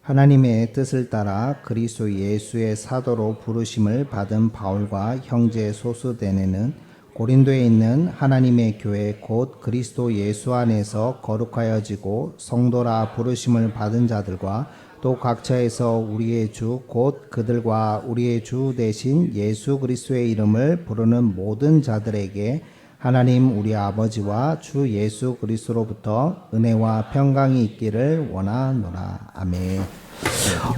하나님의 뜻을 따라 그리스도 예수의 사도로 부르심을 받은 바울과 형제 소수대네는 고린도에 있는 하나님의 교회 곧 그리스도 예수 안에서 거룩하여지고 성도라 부르심을 받은 자들과 또 각처에서 우리의 주 곧 그들과 우리의 주 대신 예수 그리스도의 이름을 부르는 모든 자들에게 하나님 우리 아버지와 주 예수 그리스도로부터 은혜와 평강이 있기를 원하노라. 아멘.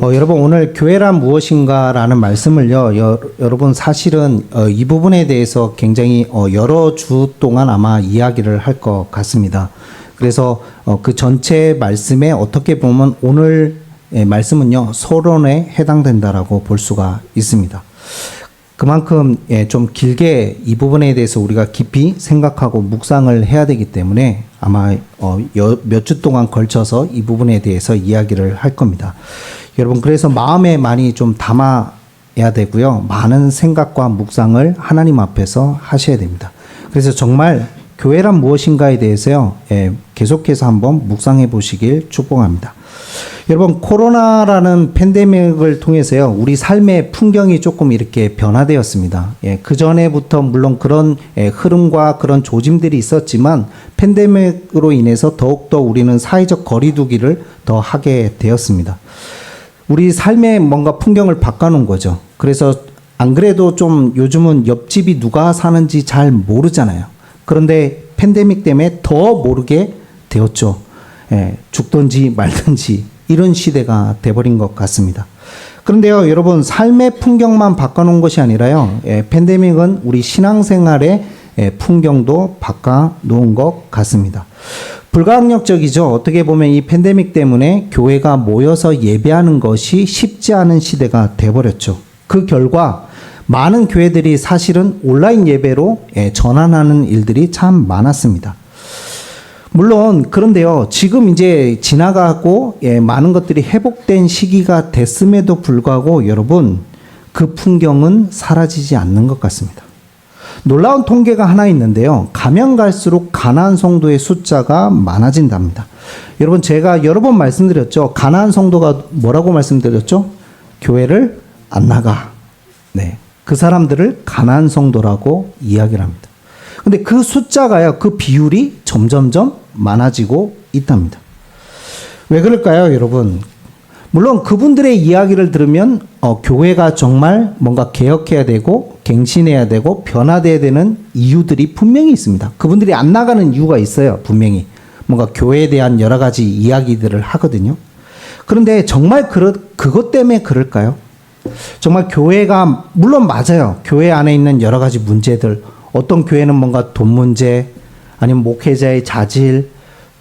여러분 오늘 교회란 무엇인가라는 말씀을요. 여러분 사실은 이 부분에 대해서 굉장히 여러 주 동안 아마 이야기를 할 것 같습니다. 그래서 그 전체 말씀에 어떻게 보면 오늘 말씀은요 서론에 해당된다라고 볼 수가 있습니다. 그만큼 좀 길게 이 부분에 대해서 우리가 깊이 생각하고 묵상을 해야 되기 때문에 아마 몇 주 동안 걸쳐서 이 부분에 대해서 이야기를 할 겁니다. 여러분 그래서 마음에 많이 좀 담아야 되고요. 많은 생각과 묵상을 하나님 앞에서 하셔야 됩니다. 그래서 정말 교회란 무엇인가에 대해서요. 계속해서 한번 묵상해 보시길 축복합니다. 여러분 코로나라는 팬데믹을 통해서요 우리 삶의 풍경이 조금 이렇게 변화되었습니다. 그 전에부터 물론 그런 흐름과 그런 조짐들이 있었지만 팬데믹으로 인해서 더욱더 우리는 사회적 거리두기를 더 하게 되었습니다. 우리 삶의 뭔가 풍경을 바꿔놓은 거죠. 그래서 안 그래도 좀 요즘은 옆집이 누가 사는지 잘 모르잖아요. 그런데 팬데믹 때문에 더 모르게 되었죠. 죽든지 말든지 이런 시대가 돼버린 것 같습니다. 그런데요, 여러분 삶의 풍경만 바꿔놓은 것이 아니라요, 팬데믹은 우리 신앙생활의 풍경도 바꿔놓은 것 같습니다. 불가항력적이죠. 어떻게 보면 이 팬데믹 때문에 교회가 모여서 예배하는 것이 쉽지 않은 시대가 돼버렸죠. 그 결과 많은 교회들이 사실은 온라인 예배로 전환하는 일들이 참 많았습니다. 물론 그런데요 지금 이제 지나가고 많은 것들이 회복된 시기가 됐음에도 불구하고 여러분 그 풍경은 사라지지 않는 것 같습니다. 놀라운 통계가 하나 있는데요 가면 갈수록 가난한 성도의 숫자가 많아진답니다. 여러분 제가 여러 번 말씀드렸죠. 가난한 성도가 뭐라고 말씀드렸죠? 교회를 안 나가. 네, 그 사람들을 가난한 성도라고 이야기를 합니다. 근데 그 숫자가요, 그 비율이 점점점 많아지고 있답니다. 왜 그럴까요, 여러분? 물론 그분들의 이야기를 들으면 교회가 정말 뭔가 개혁해야 되고 갱신해야 되고 변화돼야 되는 이유들이 분명히 있습니다. 그분들이 안 나가는 이유가 있어요, 분명히. 뭔가 교회에 대한 여러 가지 이야기들을 하거든요. 그런데 정말 그것 때문에 그럴까요? 정말 교회가 물론 맞아요. 교회 안에 있는 여러 가지 문제들, 어떤 교회는 뭔가 돈 문제, 아니면 목회자의 자질,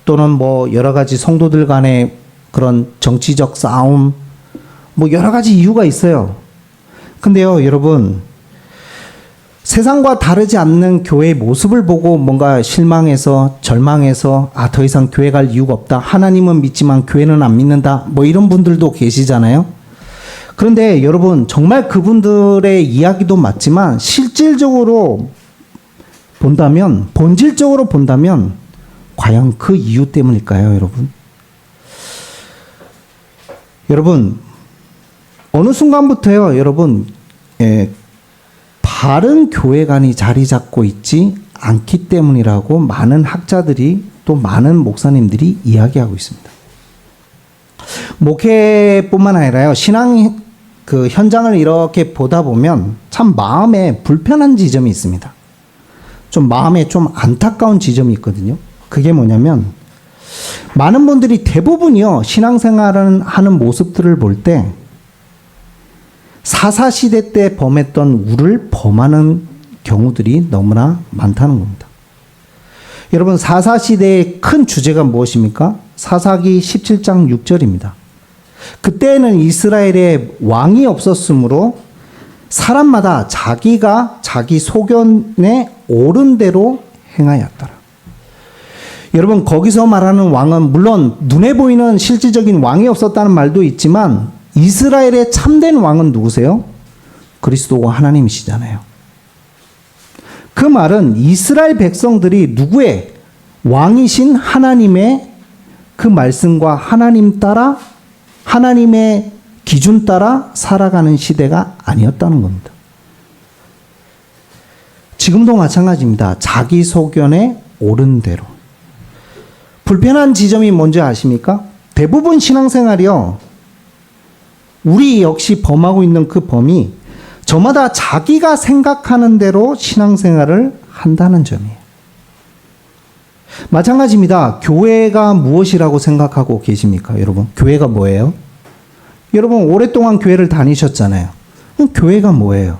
또는 뭐 여러 가지 성도들 간의 그런 정치적 싸움, 뭐 여러 가지 이유가 있어요. 근데요, 여러분, 세상과 다르지 않는 교회의 모습을 보고 뭔가 실망해서, 절망해서, 더 이상 교회 갈 이유가 없다. 하나님은 믿지만 교회는 안 믿는다. 뭐 이런 분들도 계시잖아요. 그런데 여러분, 정말 그분들의 이야기도 맞지만, 실질적으로 본다면, 본질적으로 본다면 과연 그 이유 때문일까요, 여러분? 여러분, 어느 순간부터요, 여러분, 바른 교회관이 자리 잡고 있지 않기 때문이라고 많은 학자들이 또 많은 목사님들이 이야기하고 있습니다. 목회뿐만 아니라요, 신앙 그 현장을 이렇게 보다 보면 참 마음에 불편한 지점이 있습니다. 좀 마음에 좀 안타까운 지점이 있거든요. 그게 뭐냐면 많은 분들이 대부분이요 신앙생활을 하는 모습들을 볼 때 사사시대 때 범했던 우를 범하는 경우들이 너무나 많다는 겁니다. 여러분 사사시대의 큰 주제가 무엇입니까? 사사기 17장 6절입니다. 그때는 이스라엘에 왕이 없었으므로 사람마다 자기가 자기 소견에 옳은 대로 행하였더라. 여러분 거기서 말하는 왕은 물론 눈에 보이는 실질적인 왕이 없었다는 말도 있지만 이스라엘의 참된 왕은 누구세요? 그리스도가 하나님이시잖아요. 그 말은 이스라엘 백성들이 누구의 왕이신 하나님의 그 말씀과 하나님 따라 하나님의 기준 따라 살아가는 시대가 아니었다는 겁니다. 지금도 마찬가지입니다. 자기 소견에 옳은 대로. 불편한 지점이 뭔지 아십니까? 대부분 신앙생활이요. 우리 역시 범하고 있는 그 범이 저마다 자기가 생각하는 대로 신앙생활을 한다는 점이에요. 마찬가지입니다. 교회가 무엇이라고 생각하고 계십니까, 여러분? 교회가 뭐예요? 여러분 오랫동안 교회를 다니셨잖아요. 그럼 교회가 뭐예요?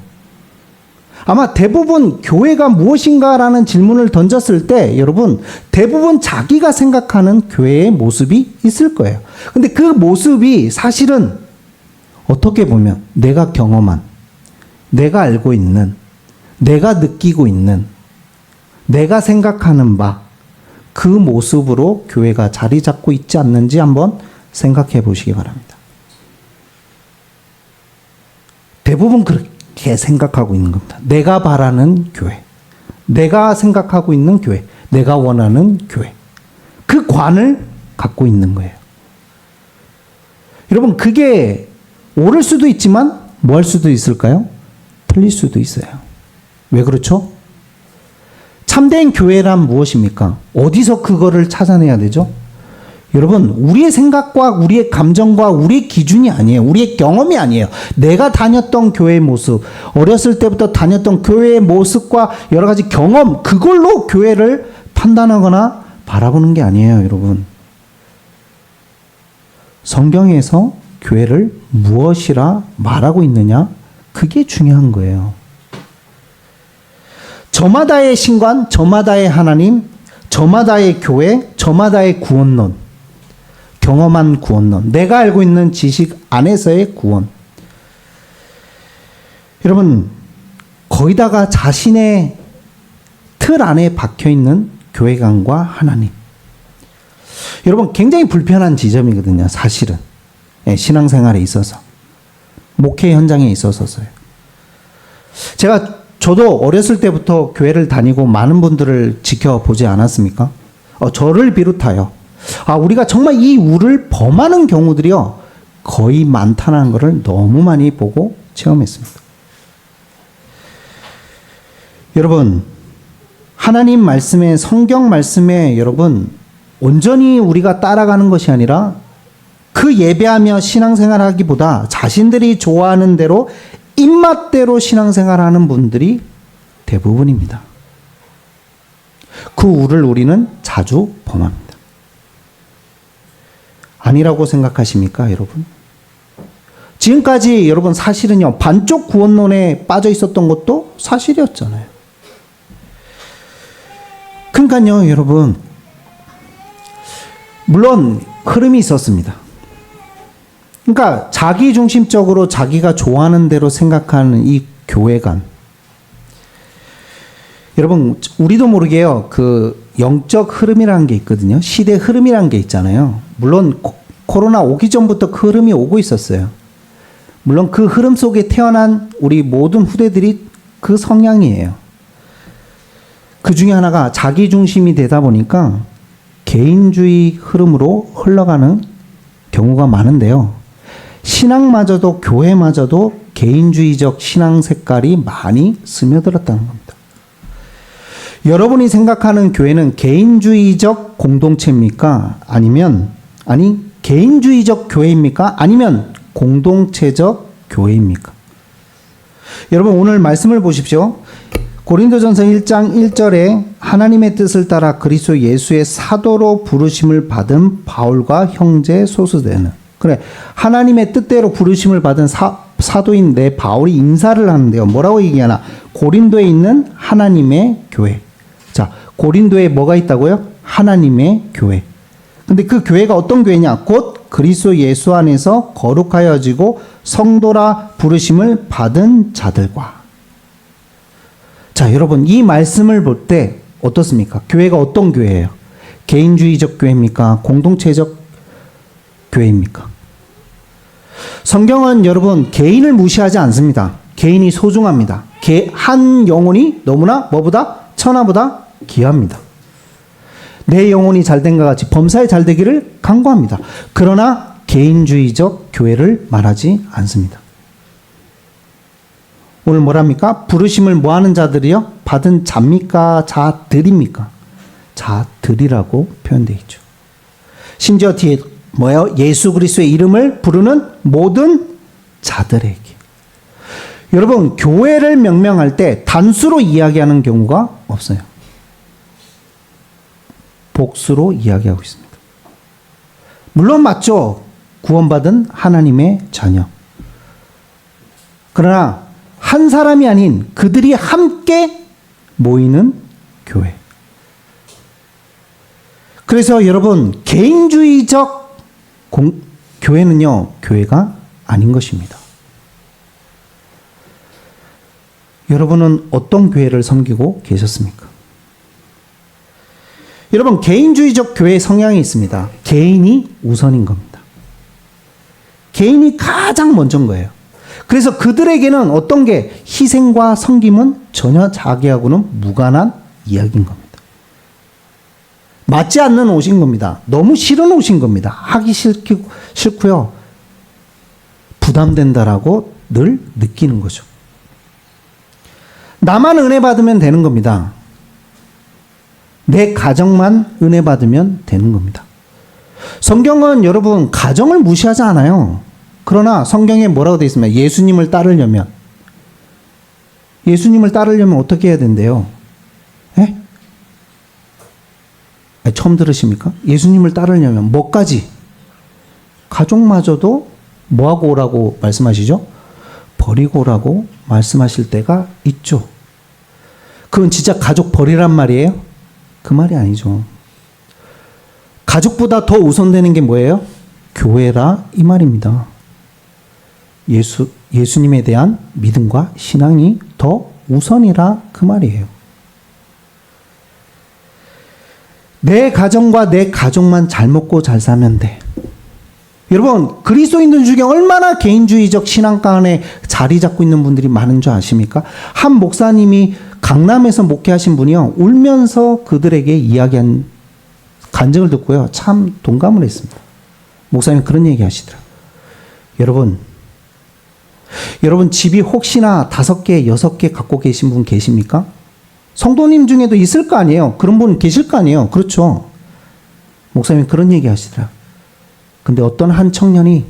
아마 대부분 교회가 무엇인가라는 질문을 던졌을 때 여러분 대부분 자기가 생각하는 교회의 모습이 있을 거예요. 근데 그 모습이 사실은 어떻게 보면 내가 경험한, 내가 알고 있는, 내가 느끼고 있는, 내가 생각하는 바, 그 모습으로 교회가 자리 잡고 있지 않는지 한번 생각해 보시기 바랍니다. 대부분 그렇게 생각하고 있는 겁니다. 내가 바라는 교회, 내가 생각하고 있는 교회, 내가 원하는 교회, 그 관을 갖고 있는 거예요. 여러분 그게 옳을 수도 있지만 뭐 할 수도 있을까요? 틀릴 수도 있어요. 왜 그렇죠? 참된 교회란 무엇입니까? 어디서 그거를 찾아내야 되죠? 여러분 우리의 생각과 우리의 감정과 우리의 기준이 아니에요. 우리의 경험이 아니에요. 내가 다녔던 교회의 모습, 어렸을 때부터 다녔던 교회의 모습과 여러 가지 경험, 그걸로 교회를 판단하거나 바라보는 게 아니에요, 여러분. 성경에서 교회를 무엇이라 말하고 있느냐? 그게 중요한 거예요. 저마다의 신관, 저마다의 하나님, 저마다의 교회, 저마다의 구원론, 경험한 구원론, 내가 알고 있는 지식 안에서의 구원. 여러분 거기다가 자신의 틀 안에 박혀있는 교회관과 하나님. 여러분 굉장히 불편한 지점이거든요, 사실은. 신앙생활에 있어서, 목회 현장에 있어서요. 저도 어렸을 때부터 교회를 다니고 많은 분들을 지켜보지 않았습니까? 저를 비롯하여 우리가 정말 이 우를 범하는 경우들이요 거의 많다는 것을 너무 많이 보고 체험했습니다. 여러분 하나님 말씀에, 성경 말씀에 여러분 온전히 우리가 따라가는 것이 아니라 그 예배하며 신앙생활하기보다 자신들이 좋아하는 대로 입맛대로 신앙생활하는 분들이 대부분입니다. 그 우를 우리는 자주 범합니다. 아니라고 생각하십니까, 여러분? 지금까지 여러분 사실은요 반쪽 구원론에 빠져 있었던 것도 사실이었잖아요. 그러니까요 여러분 물론 흐름이 있었습니다. 그러니까 자기중심적으로 자기가 좋아하는 대로 생각하는 이 교회관. 여러분 우리도 모르게요 그 영적 흐름이라는 게 있거든요. 시대 흐름이라는 게 있잖아요. 물론 코로나 오기 전부터 그 흐름이 오고 있었어요. 물론 그 흐름 속에 태어난 우리 모든 후대들이 그 성향이에요. 그 중에 하나가 자기중심이 되다 보니까 개인주의 흐름으로 흘러가는 경우가 많은데요. 신앙마저도, 교회마저도 개인주의적 신앙 색깔이 많이 스며들었다는 겁니다. 여러분이 생각하는 교회는 개인주의적 공동체입니까? 개인주의적 교회입니까? 아니면 공동체적 교회입니까? 여러분 오늘 말씀을 보십시오. 고린도전서 1장 1절에 하나님의 뜻을 따라 그리스도 예수의 사도로 부르심을 받은 바울과 형제 소수되는, 그래 하나님의 뜻대로 부르심을 받은 사도인 내 바울이 인사를 하는데요. 뭐라고 얘기하나? 고린도에 있는 하나님의 교회. 자, 고린도에 뭐가 있다고요? 하나님의 교회. 근데 그 교회가 어떤 교회냐? 곧 그리스도 예수 안에서 거룩하여지고 성도라 부르심을 받은 자들과. 자, 여러분 이 말씀을 볼 때 어떻습니까? 교회가 어떤 교회예요? 개인주의적 교회입니까? 공동체적 교회입니까? 성경은 여러분 개인을 무시하지 않습니다. 개인이 소중합니다. 한 영혼이 너무나 뭐보다? 천하보다 귀합니다. 내 영혼이 잘된과 같이 범사에 잘되기를 간구합니다. 그러나 개인주의적 교회를 말하지 않습니다. 오늘 뭐랍니까? 부르심을 뭐하는 자들이요? 받은 자입니까? 자들입니까? 자들이라고 표현되어 있죠. 심지어 뒤에 뭐예요? 예수 그리스도의 이름을 부르는 모든 자들에게. 여러분, 교회를 명명할 때 단수로 이야기하는 경우가 없어요. 복수로 이야기하고 있습니다. 물론 맞죠. 구원받은 하나님의 자녀. 그러나 한 사람이 아닌 그들이 함께 모이는 교회. 그래서 여러분, 개인주의적 교회는요, 교회가 아닌 것입니다. 여러분은 어떤 교회를 섬기고 계셨습니까? 여러분, 개인주의적 교회의 성향이 있습니다. 개인이 우선인 겁니다. 개인이 가장 먼저인 거예요. 그래서 그들에게는 어떤 게 희생과 섬김은 전혀 자기하고는 무관한 이야기인 겁니다. 맞지 않는 옷인 겁니다. 너무 싫은 옷인 겁니다. 하기 싫고요. 부담된다라고 늘 느끼는 거죠. 나만 은혜 받으면 되는 겁니다. 내 가정만 은혜 받으면 되는 겁니다. 성경은 여러분 가정을 무시하지 않아요. 그러나 성경에 뭐라고 되어 있습니까? 예수님을 따르려면 어떻게 해야 된대요? 예? 처음 들으십니까? 예수님을 따르려면 뭐까지? 가족마저도 뭐하고 오라고 말씀하시죠? 버리고 오라고 말씀하실 때가 있죠. 그건 진짜 가족 버리란 말이에요? 그 말이 아니죠. 가족보다 더 우선되는 게 뭐예요? 교회라 이 말입니다. 예수님에 대한 믿음과 신앙이 더 우선이라 그 말이에요. 내 가정과 내 가족만 잘 먹고 잘 살면 돼. 여러분, 그리스도인들 중에 얼마나 개인주의적 신앙가 안에 자리 잡고 있는 분들이 많은 줄 아십니까? 한 목사님이 강남에서 목회하신 분이요, 울면서 그들에게 이야기한 간증을 듣고요, 참 동감을 했습니다. 목사님 그런 얘기 하시더라고요. 여러분 집이 혹시나 5개, 6개 갖고 계신 분 계십니까? 성도님 중에도 있을 거 아니에요. 그런 분 계실 거 아니에요. 그렇죠. 목사님 그런 얘기 하시더라고요. 근데 어떤 한 청년이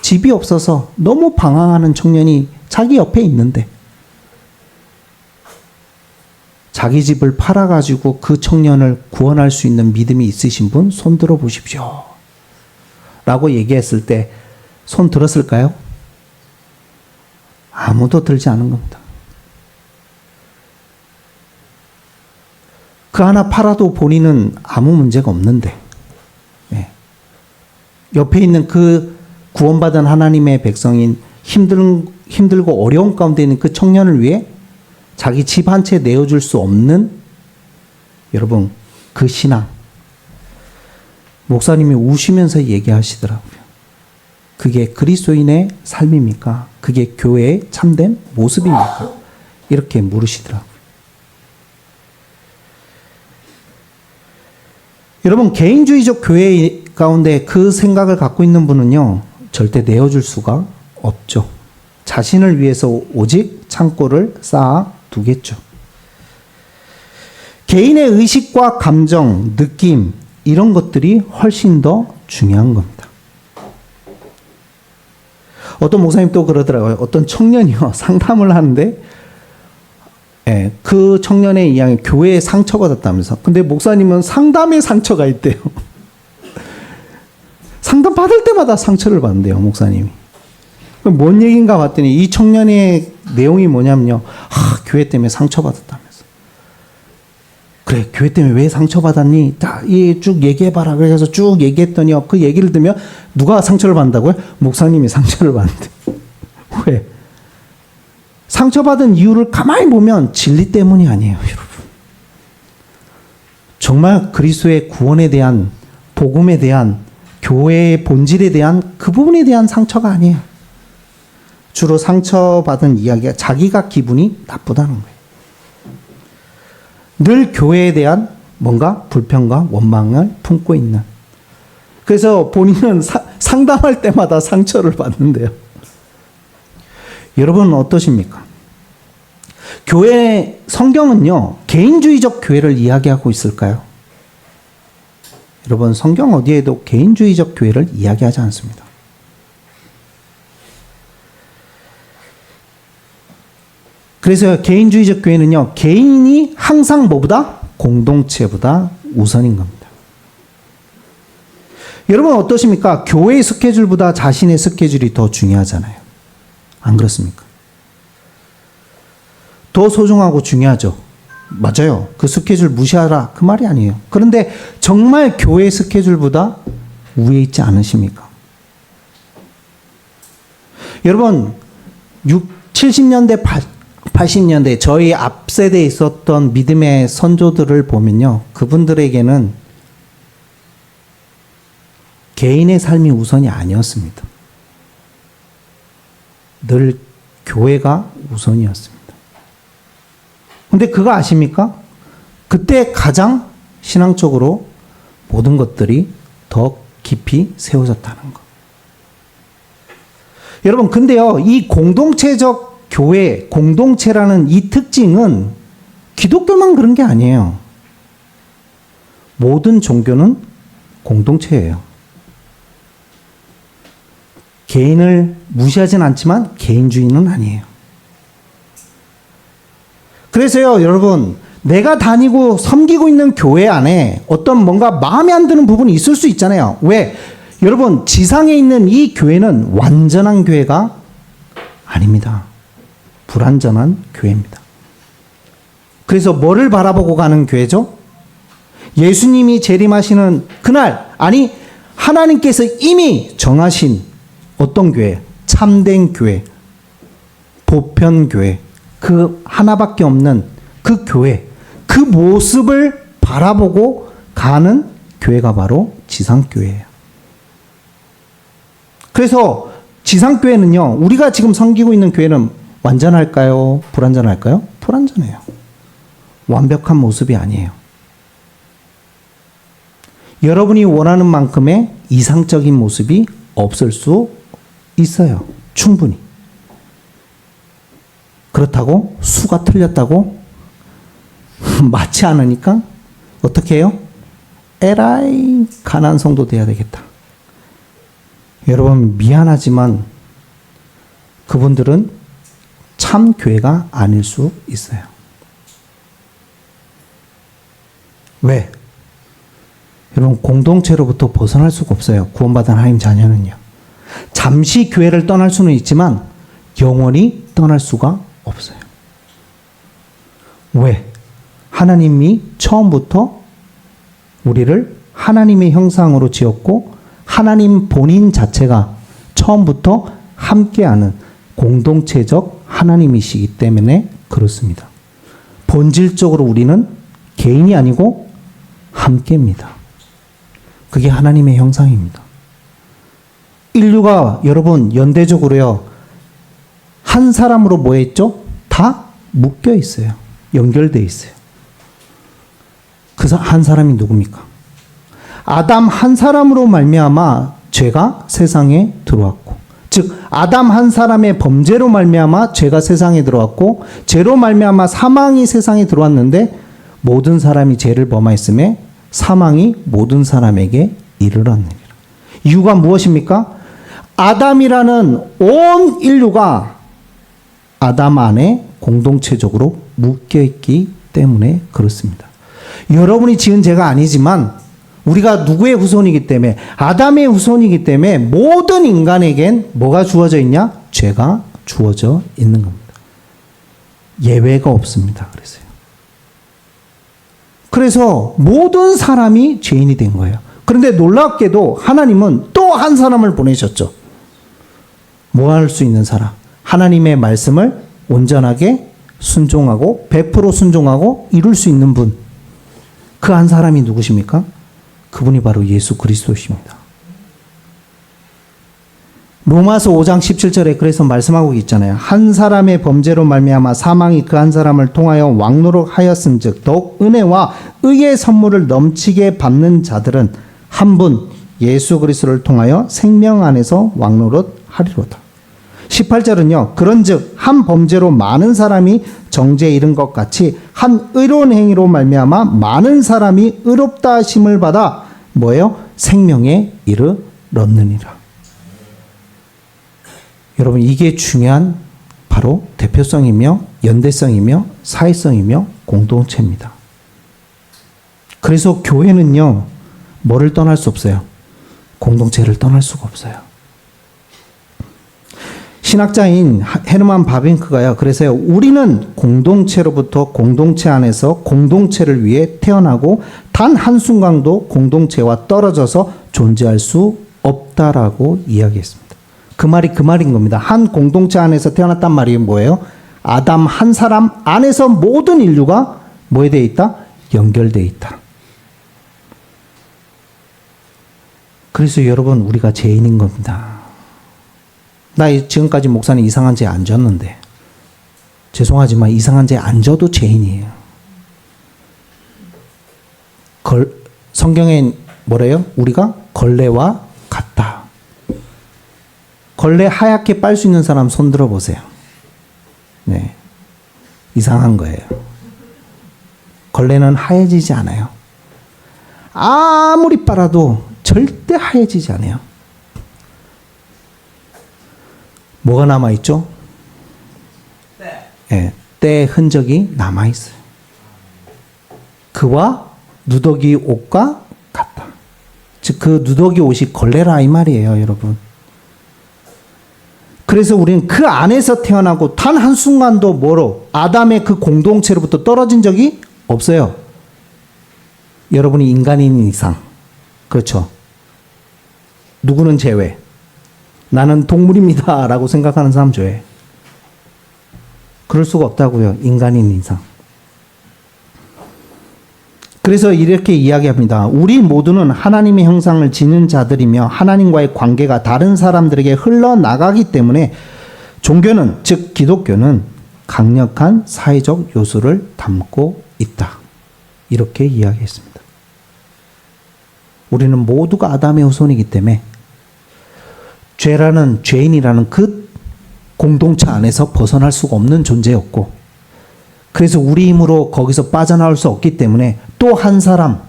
집이 없어서 너무 방황하는 청년이 자기 옆에 있는데 자기 집을 팔아가지고 그 청년을 구원할 수 있는 믿음이 있으신 분 손 들어 보십시오. 라고 얘기했을 때 손 들었을까요? 아무도 들지 않은 겁니다. 그 하나 팔아도 본인은 아무 문제가 없는데, 네. 옆에 있는 그 구원받은 하나님의 백성인 힘들고 어려운 가운데 있는 그 청년을 위해 자기 집 한 채 내어줄 수 없는, 여러분, 그 신앙. 목사님이 우시면서 얘기하시더라고요. 그게 그리스도인의 삶입니까? 그게 교회의 참된 모습입니까? 이렇게 물으시더라고요. 여러분, 개인주의적 교회 가운데 그 생각을 갖고 있는 분은요, 절대 내어줄 수가 없죠. 자신을 위해서 오직 창고를 쌓아 두겠죠. 개인의 의식과 감정, 느낌, 이런 것들이 훨씬 더 중요한 겁니다. 어떤 목사님 또 그러더라고요. 어떤 청년이요, 상담을 하는데, 예, 그 청년의 이야기, 교회에 상처받았다면서. 근데 목사님은 상담에 상처가 있대요. 상담 받을 때마다 상처를 받는데요, 목사님이. 그럼 뭔 얘기인가 봤더니 이 청년의 내용이 뭐냐면요. 교회 때문에 상처받았다면서. 그래, 교회 때문에 왜 상처받았니? 쭉 얘기해봐라. 그래서 쭉 얘기했더니요. 그 얘기를 들으면 누가 상처를 받는다고요? 목사님이 상처를 받는데. 왜? 상처받은 이유를 가만히 보면 진리 때문이 아니에요, 여러분. 정말 그리스도의 구원에 대한, 복음에 대한, 교회의 본질에 대한 그 부분에 대한 상처가 아니에요. 주로 상처받은 이야기가 자기가 기분이 나쁘다는 거예요. 늘 교회에 대한 뭔가 불평과 원망을 품고 있는. 그래서 본인은 상담할 때마다 상처를 받는데요. 여러분은 어떠십니까? 교회 성경은요, 개인주의적 교회를 이야기하고 있을까요? 여러분, 성경 어디에도 개인주의적 교회를 이야기하지 않습니다. 그래서 개인주의적 교회는요, 개인이 항상 뭐보다? 공동체보다 우선인 겁니다. 여러분 어떠십니까? 교회의 스케줄보다 자신의 스케줄이 더 중요하잖아요. 안 그렇습니까? 더 소중하고 중요하죠. 맞아요. 그 스케줄 무시하라 그 말이 아니에요. 그런데 정말 교회 스케줄보다 위에 있지 않으십니까? 여러분 70년대 80년대 저희 앞세대에 있었던 믿음의 선조들을 보면요, 그분들에게는 개인의 삶이 우선이 아니었습니다. 늘 교회가 우선이었습니다. 근데 그거 아십니까? 그때 가장 신앙적으로 모든 것들이 더 깊이 세워졌다는 것. 여러분, 근데요, 이 공동체적 교회, 공동체라는 이 특징은 기독교만 그런 게 아니에요. 모든 종교는 공동체예요. 개인을 무시하진 않지만 개인주의는 아니에요. 그래서요, 여러분, 내가 다니고 섬기고 있는 교회 안에 어떤 뭔가 마음에 안 드는 부분이 있을 수 있잖아요. 왜? 여러분, 지상에 있는 이 교회는 완전한 교회가 아닙니다. 불완전한 교회입니다. 그래서 뭐를 바라보고 가는 교회죠? 예수님이 재림하시는 그날, 아니 하나님께서 이미 정하신 어떤 교회? 참된 교회, 보편 교회, 그 하나밖에 없는 그 교회, 그 모습을 바라보고 가는 교회가 바로 지상교회예요. 그래서 지상교회는요, 우리가 지금 섬기고 있는 교회는 완전할까요? 불완전할까요? 불완전해요. 완벽한 모습이 아니에요. 여러분이 원하는 만큼의 이상적인 모습이 없을 수 있어요. 충분히. 그렇다고 수가 틀렸다고 맞지 않으니까 어떻게 해요? 에라이 가난한 성도 돼야 되겠다. 여러분 미안하지만 그분들은 참 교회가 아닐 수 있어요. 왜? 여러분 공동체로부터 벗어날 수가 없어요. 구원받은 하나님 자녀는요. 잠시 교회를 떠날 수는 있지만 영원히 떠날 수가 없어요. 왜? 하나님이 처음부터 우리를 하나님의 형상으로 지었고 하나님 본인 자체가 처음부터 함께하는 공동체적 하나님이시기 때문에 그렇습니다. 본질적으로 우리는 개인이 아니고 함께입니다. 그게 하나님의 형상입니다. 인류가 여러분 연대적으로요, 한 사람으로 뭐 했죠? 다 묶여 있어요. 연결되어 있어요. 그 한 사람이 누굽니까? 아담 한 사람으로 말미암아 죄가 세상에 들어왔고, 즉 아담 한 사람의 범죄로 말미암아 죄가 세상에 들어왔고, 죄로 말미암아 사망이 세상에 들어왔는데 모든 사람이 죄를 범하였음에 사망이 모든 사람에게 이르렀느니라. 이유가 무엇입니까? 아담이라는 온 인류가 아담 안에 공동체적으로 묶여있기 때문에 그렇습니다. 여러분이 지은 죄가 아니지만 우리가 누구의 후손이기 때문에, 아담의 후손이기 때문에 모든 인간에겐 뭐가 주어져 있냐? 죄가 주어져 있는 겁니다. 예외가 없습니다. 그래서 모든 사람이 죄인이 된 거예요. 그런데 놀랍게도 하나님은 또 한 사람을 보내셨죠. 뭐 할 수 있는 사람? 하나님의 말씀을 온전하게 순종하고 100% 순종하고 이룰 수 있는 분. 그 한 사람이 누구십니까? 그분이 바로 예수 그리스도십니다. 로마서 5장 17절에 그래서 말씀하고 있잖아요. 한 사람의 범죄로 말미암아 사망이 그 한 사람을 통하여 왕노릇 하였은즉 더욱 은혜와 의의 선물을 넘치게 받는 자들은 한 분 예수 그리스도를 통하여 생명 안에서 왕노릇 하리로다. 18절은요. 그런즉 한 범죄로 많은 사람이 정죄에 이른 것 같이 한 의로운 행위로 말미암아 많은 사람이 의롭다 하심을 받아 뭐예요? 생명에 이르렀느니라. 여러분 이게 중요한 바로 대표성이며 연대성이며 사회성이며 공동체입니다. 그래서 교회는요. 뭐를 떠날 수 없어요? 공동체를 떠날 수가 없어요. 신학자인 헤르만 바빙크가요. 그래서요. 우리는 공동체로부터 공동체 안에서 공동체를 위해 태어나고 단 한순간도 공동체와 떨어져서 존재할 수 없다라고 이야기했습니다. 그 말이 그 말인 겁니다. 한 공동체 안에서 태어났단 말이 뭐예요? 아담 한 사람 안에서 모든 인류가 뭐에 대해 있다? 연결되어 있다. 그래서 여러분 우리가 죄인인 겁니다. 나 지금까지 목사님 이상한 죄 안 졌는데 죄송하지만 이상한 죄 안 져도 죄인이에요. 성경에 뭐래요? 우리가 걸레와 같다. 걸레 하얗게 빨 수 있는 사람 손 들어보세요. 네, 이상한 거예요. 걸레는 하얘지지 않아요. 아무리 빨아도 절대 하얘지지 않아요. 뭐가 남아있죠? 네, 때의 흔적이 남아있어요. 그와 누더기 옷과 같다. 즉 그 누더기 옷이 걸레라 이 말이에요, 여러분. 그래서 우리는 그 안에서 태어나고 단 한순간도 뭐로 아담의 그 공동체로부터 떨어진 적이 없어요. 여러분이 인간인 이상. 그렇죠. 누구는 제외. 나는 동물입니다 라고 생각하는 사람 제외. 그럴 수가 없다고요. 인간인 이상. 그래서 이렇게 이야기합니다. 우리 모두는 하나님의 형상을 지닌 자들이며 하나님과의 관계가 다른 사람들에게 흘러나가기 때문에 종교는, 즉 기독교는 강력한 사회적 요소를 담고 있다. 이렇게 이야기했습니다. 우리는 모두가 아담의 후손이기 때문에 죄라는, 죄인이라는 그 공동체 안에서 벗어날 수가 없는 존재였고, 그래서 우리 힘으로 거기서 빠져나올 수 없기 때문에 또 한 사람,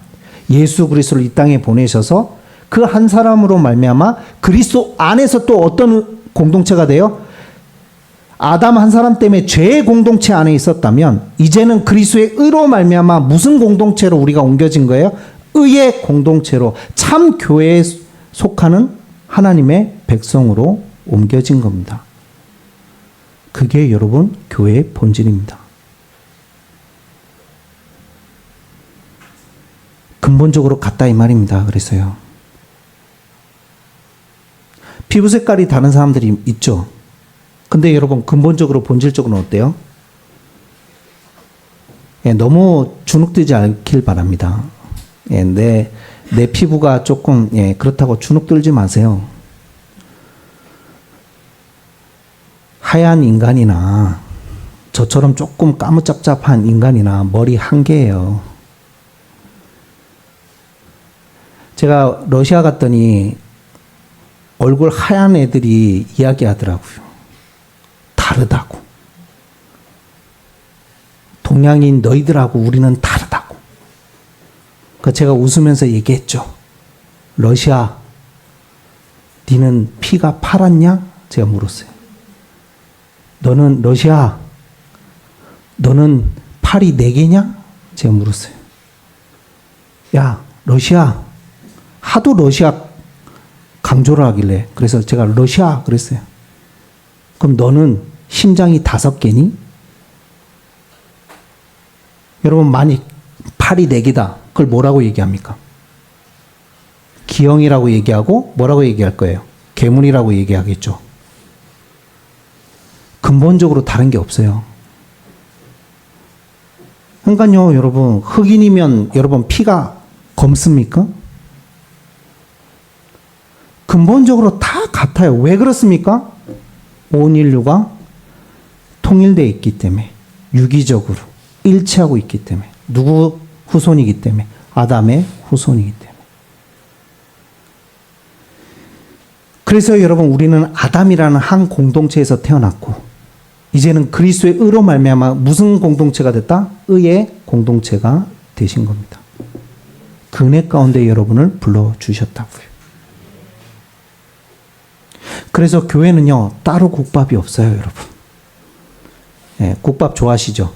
예수 그리스도를 이 땅에 보내셔서 그 한 사람으로 말미암아 그리스도 안에서 또 어떤 공동체가 돼요? 아담 한 사람 때문에 죄의 공동체 안에 있었다면 이제는 그리스도의 의로 말미암아 무슨 공동체로 우리가 옮겨진 거예요? 의의 공동체로, 참 교회에 속하는 하나님의 백성으로 옮겨진 겁니다. 그게 여러분 교회의 본질입니다. 근본적으로 같다 이 말입니다. 그래서요. 피부 색깔이 다른 사람들이 있죠. 근데 여러분 근본적으로 본질적으로 어때요? 예, 너무 주눅들지 않길 바랍니다. 예, 내 피부가 조금 그렇다고 주눅들지 마세요. 하얀 인간이나 저처럼 조금 까무잡잡한 인간이나 머리 한 개예요. 제가 러시아 갔더니 얼굴 하얀 애들이 이야기하더라고요. 다르다고. 동양인 너희들하고 우리는 다르다고. 그 제가 웃으면서 얘기했죠. 러시아, 니는 피가 파랗냐? 제가 물었어요. 너는 러시아, 너는 팔이 4개냐? 제가 물었어요. 야, 러시아, 하도 러시아 강조를 하길래 그래서 제가 러시아 그랬어요. 그럼 너는 심장이 5개니? 여러분 만약 팔이 4개다. 그걸 뭐라고 얘기합니까? 기형이라고 얘기하고 뭐라고 얘기할 거예요? 괴물이라고 얘기하겠죠. 근본적으로 다른 게 없어요. 그러니까요, 여러분, 흑인이면 여러분 피가 검습니까? 근본적으로 다 같아요. 왜 그렇습니까? 온 인류가 통일되어 있기 때문에, 유기적으로 일치하고 있기 때문에, 누구 후손이기 때문에, 아담의 후손이기 때문에. 그래서 여러분 우리는 아담이라는 한 공동체에서 태어났고 이제는 그리스도의 의로 말미암아 무슨 공동체가 됐다? 의의 공동체가 되신 겁니다. 그 은혜 가운데 여러분을 불러주셨다고요. 그래서 교회는요 따로 국밥이 없어요 여러분. 예, 국밥 좋아하시죠?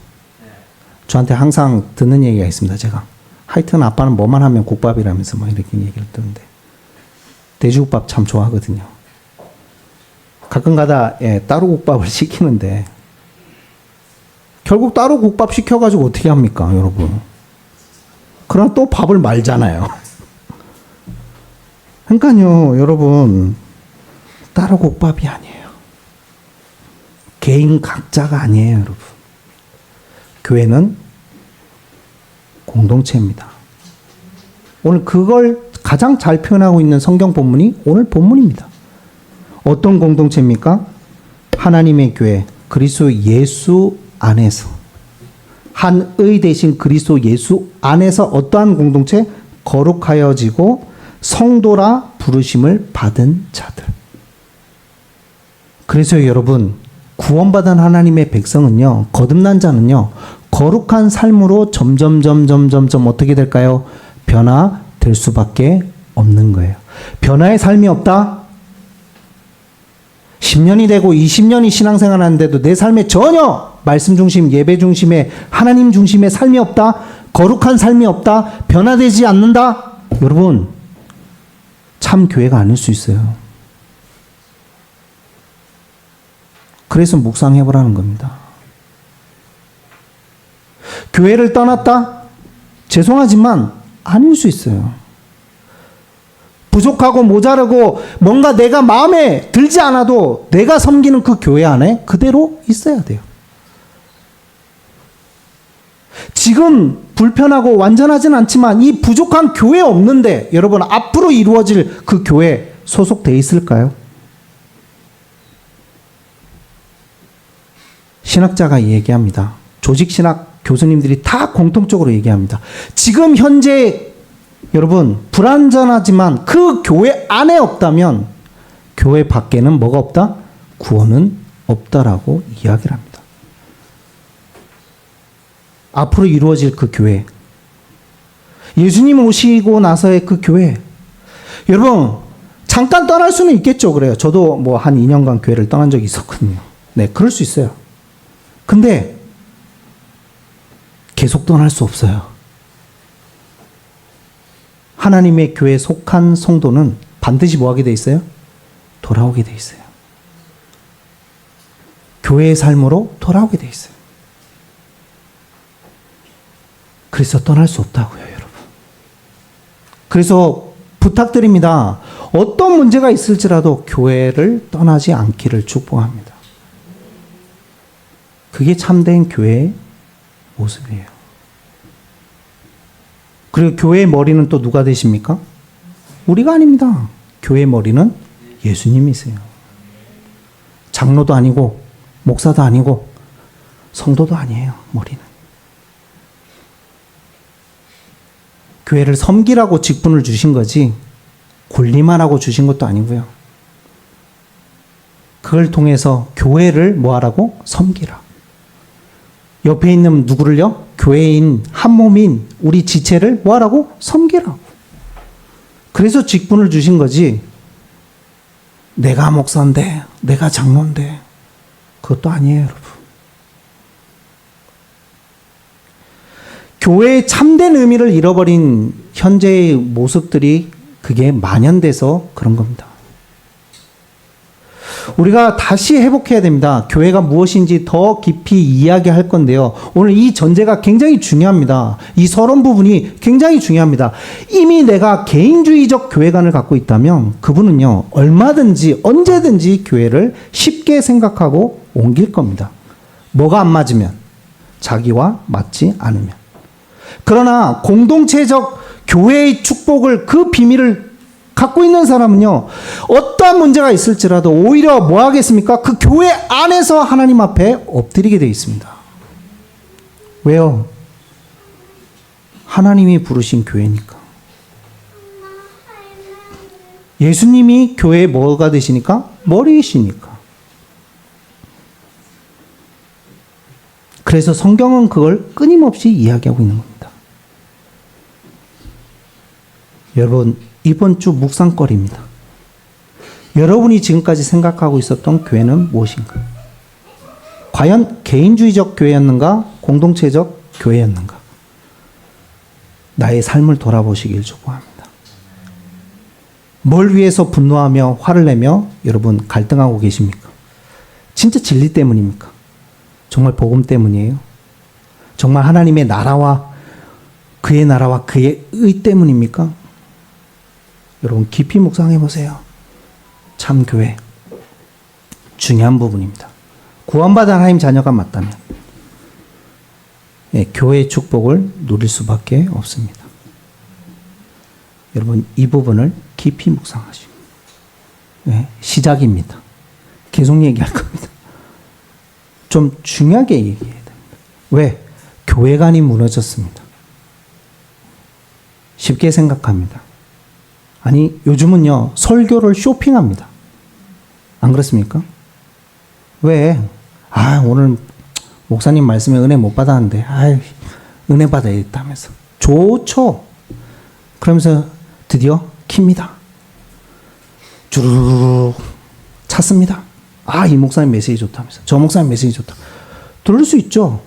저한테 항상 듣는 얘기가 있습니다. 제가 하여튼 아빠는 뭐만 하면 국밥이라면서 막 이렇게 얘기를 듣는데 돼지국밥 참 좋아하거든요. 가끔가다 예, 따로 국밥을 시키는데 결국 따로 국밥 시켜가지고 어떻게 합니까 여러분? 그럼 또 밥을 말잖아요. 그러니까요 여러분 따로 국밥이 아니에요. 개인 각자가 아니에요 여러분. 교회는 공동체입니다. 오늘 그걸 가장 잘 표현하고 있는 성경 본문이 오늘 본문입니다. 어떤 공동체입니까? 하나님의 교회, 그리스도 예수 안에서 한 의 대신 그리스도 예수 안에서 어떠한 공동체? 거룩하여지고 성도라 부르심을 받은 자들. 그래서 여러분 구원받은 하나님의 백성은요 거듭난 자는요 거룩한 삶으로 점점 어떻게 될까요? 변화될 수밖에 없는 거예요. 변화의 삶이 없다? 10년이 되고 20년이 신앙생활 하는데도 내 삶에 전혀 말씀 중심, 예배 중심의 하나님 중심의 삶이 없다? 거룩한 삶이 없다? 변화되지 않는다? 여러분 참 교회가 아닐 수 있어요. 그래서 묵상해보라는 겁니다. 교회를 떠났다? 죄송하지만 아닐 수 있어요. 부족하고 모자르고 뭔가 내가 마음에 들지 않아도 내가 섬기는 그 교회 안에 그대로 있어야 돼요. 지금 불편하고 완전하진 않지만 이 부족한 교회 없는데 여러분 앞으로 이루어질 그 교회 소속돼 있을까요? 신학자가 얘기합니다. 조직신학 교수님들이 다 공통적으로 얘기합니다. 지금 현재 여러분 불완전하지만 그 교회 안에 없다면 교회 밖에는 뭐가 없다? 구원은 없다라고 이야기를 합니다. 앞으로 이루어질 그 교회, 예수님 오시고 나서의 그 교회, 여러분 잠깐 떠날 수는 있겠죠. 그래요. 저도 뭐 한 2년간 교회를 떠난 적이 있었거든요. 네, 그럴 수 있어요. 근데 계속 떠날 수 없어요. 하나님의 교회에 속한 성도는 반드시 뭐 하게 돼 있어요? 돌아오게 돼 있어요. 교회의 삶으로 돌아오게 돼 있어요. 그래서 떠날 수 없다고요, 여러분. 그래서 부탁드립니다. 어떤 문제가 있을지라도 교회를 떠나지 않기를 축복합니다. 그게 참된 교회의 모습이에요. 그리고 교회의 머리는 또 누가 되십니까? 우리가 아닙니다. 교회의 머리는 예수님이세요. 장로도 아니고 목사도 아니고 성도도 아니에요. 머리는. 교회를 섬기라고 직분을 주신 거지 권리만 하고 주신 것도 아니고요. 그걸 통해서 교회를 뭐 하라고? 섬기라. 옆에 있는 누구를요? 교회인 한 몸인 우리 지체를 뭐 하라고? 섬기라고. 그래서 직분을 주신 거지 내가 목사인데 내가 장로인데 그것도 아니에요, 여러분. 교회의 참된 의미를 잃어버린 현재의 모습들이 그게 만연돼서 그런 겁니다. 우리가 다시 회복해야 됩니다. 교회가 무엇인지 더 깊이 이야기할 건데요. 오늘 이 전제가 굉장히 중요합니다. 이 서론 부분이 굉장히 중요합니다. 이미 내가 개인주의적 교회관을 갖고 있다면 그분은요, 얼마든지 언제든지 교회를 쉽게 생각하고 옮길 겁니다. 뭐가 안 맞으면, 자기와 맞지 않으면. 그러나 공동체적 교회의 축복을 그 비밀을 갖고 있는 사람은요, 어떠한 문제가 있을지라도 오히려 뭐 하겠습니까? 그 교회 안에서 하나님 앞에 엎드리게 되어 있습니다. 왜요? 하나님이 부르신 교회니까. 예수님이 교회의 뭐가 되시니까? 머리이시니까. 그래서 성경은 그걸 끊임없이 이야기하고 있는 겁니다. 여러분, 이번 주 묵상거리입니다. 여러분이 지금까지 생각하고 있었던 교회는 무엇인가? 과연 개인주의적 교회였는가? 공동체적 교회였는가? 나의 삶을 돌아보시길 축복합니다. 뭘 위해서 분노하며 화를 내며 여러분 갈등하고 계십니까? 진짜 진리 때문입니까? 정말 복음 때문이에요? 정말 하나님의 나라와 그의 나라와 그의 의 때문입니까? 여러분 깊이 묵상해 보세요. 참 교회 중요한 부분입니다. 구원받은 하나님 자녀가 맞다면 교회의 축복을 누릴 수밖에 없습니다. 여러분 이 부분을 깊이 묵상하시고 시작입니다. 계속 얘기할 겁니다. 좀 중요하게 얘기해야 됩니다. 왜? 교회관이 무너졌습니다. 쉽게 생각합니다. 아니 요즘은요 설교를 쇼핑합니다. 안 그렇습니까? 왜? 오늘 목사님 말씀에 은혜 못 받았는데 은혜 받아야겠다면서 좋죠. 그러면서 드디어 킵니다. 주르륵 찾습니다. 이 목사님 메시지 좋다면서 저 목사님 메시지 좋다. 들을 수 있죠.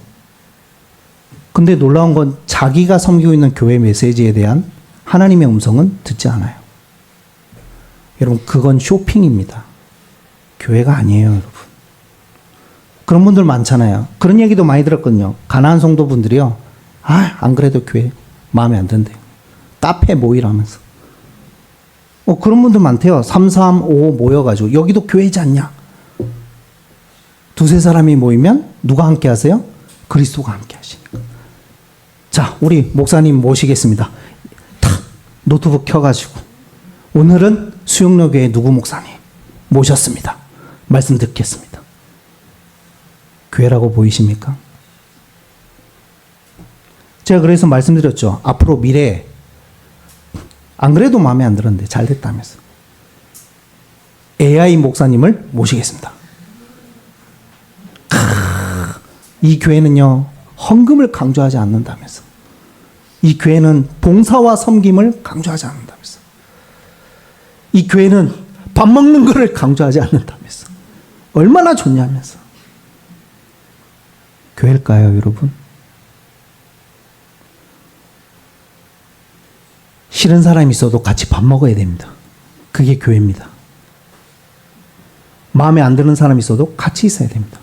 근데 놀라운 건 자기가 섬기고 있는 교회 메시지에 대한 하나님의 음성은 듣지 않아요. 여러분 그건 쇼핑입니다. 교회가 아니에요, 여러분. 그런 분들 많잖아요. 그런 얘기도 많이 들었거든요. 가난한 성도분들이요. 안 그래도 교회 마음에 안 든대요. 카페 모이라면서. 그런 분들 많대요. 335 모여가지고 여기도 교회지 않냐. 두세 사람이 모이면 누가 함께 하세요? 그리스도가 함께 하시니까. 자, 우리 목사님 모시겠습니다. 탁 노트북 켜가지고 오늘은 수영로교회 누구 목사님 모셨습니다. 말씀 듣겠습니다. 교회라고 보이십니까? 제가 그래서 말씀드렸죠. 앞으로 미래에 안 그래도 마음에 안 들었는데 잘 됐다면서 AI 목사님을 모시겠습니다. 이 교회는요 헌금을 강조하지 않는다면서 이 교회는 봉사와 섬김을 강조하지 않는다면서 이 교회는 밥 먹는 것을 강조하지 않는다면서 얼마나 좋냐면서 교회일까요, 여러분? 싫은 사람이 있어도 같이 밥 먹어야 됩니다. 그게 교회입니다. 마음에 안 드는 사람이 있어도 같이 있어야 됩니다.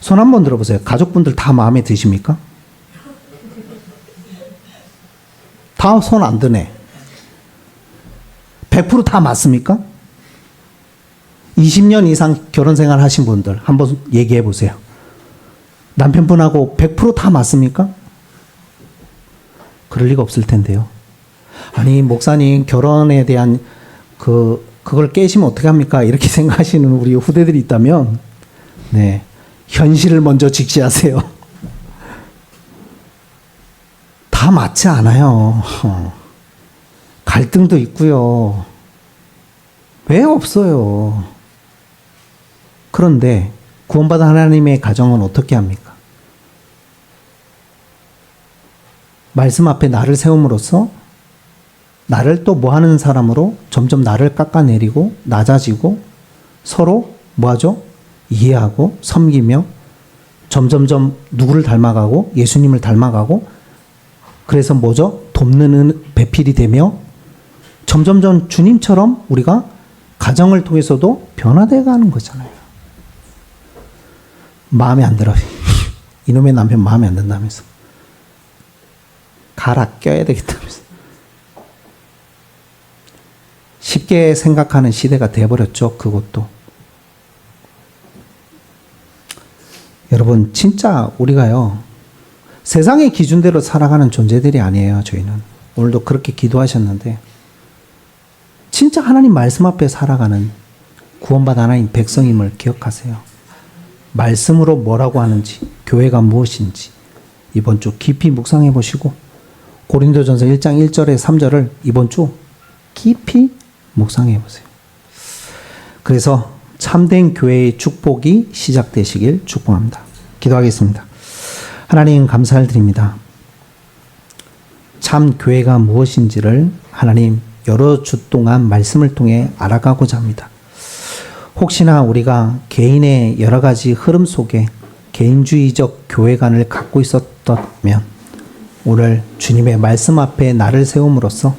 손 한번 들어보세요. 가족분들 다 마음에 드십니까? 다 손 안 드네. 100% 다 맞습니까? 20년 이상 결혼 생활 하신 분들 한번 얘기해 보세요. 남편분하고 100% 다 맞습니까? 그럴 리가 없을 텐데요. 아니 목사님 결혼에 대한 그걸 깨시면 어떻게 합니까? 이렇게 생각하시는 우리 후대들이 있다면 네 현실을 먼저 직시하세요. 다 맞지 않아요. 갈등도 있고요. 왜 없어요? 그런데 구원받은 하나님의 가정은 어떻게 합니까? 말씀 앞에 나를 세움으로써 나를 또 뭐하는 사람으로 점점 나를 깎아내리고 낮아지고 서로 뭐하죠? 이해하고 섬기며 점점점 누구를 닮아가고 예수님을 닮아가고 그래서 뭐죠? 돕는 배필이 되며 점점점 주님처럼 우리가 가정을 통해서도 변화되어 가는 거잖아요. 마음에 안 들어. 이놈의 남편 마음에 안 든다면서. 갈아 껴야 되겠다면서. 쉽게 생각하는 시대가 돼버렸죠. 그것도. 여러분 진짜 우리가요. 세상의 기준대로 살아가는 존재들이 아니에요. 저희는. 오늘도 그렇게 기도하셨는데 진짜 하나님 말씀 앞에 살아가는 구원받은 하나님 백성임을 기억하세요. 말씀으로 뭐라고 하는지 교회가 무엇인지 이번 주 깊이 묵상해 보시고 고린도전서 1장 1절에 3절을 이번 주 깊이 묵상해 보세요. 그래서 참된 교회의 축복이 시작되시길 축복합니다. 기도하겠습니다. 하나님 감사를 드립니다. 참 교회가 무엇인지를 하나님 여러 주 동안 말씀을 통해 알아가고자 합니다. 혹시나 우리가 개인의 여러 가지 흐름 속에 개인주의적 교회관을 갖고 있었다면 오늘 주님의 말씀 앞에 나를 세움으로써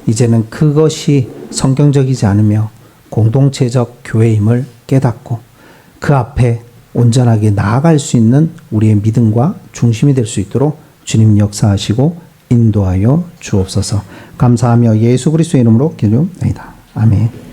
이제는 그것이 성경적이지 않으며 공동체적 교회임을 깨닫고 그 앞에 온전하게 나아갈 수 있는 우리의 믿음과 중심이 될 수 있도록 주님 역사하시고 인도하여 주옵소서. 감사하며 예수 그리스도의 이름으로 기도합니다. 아멘.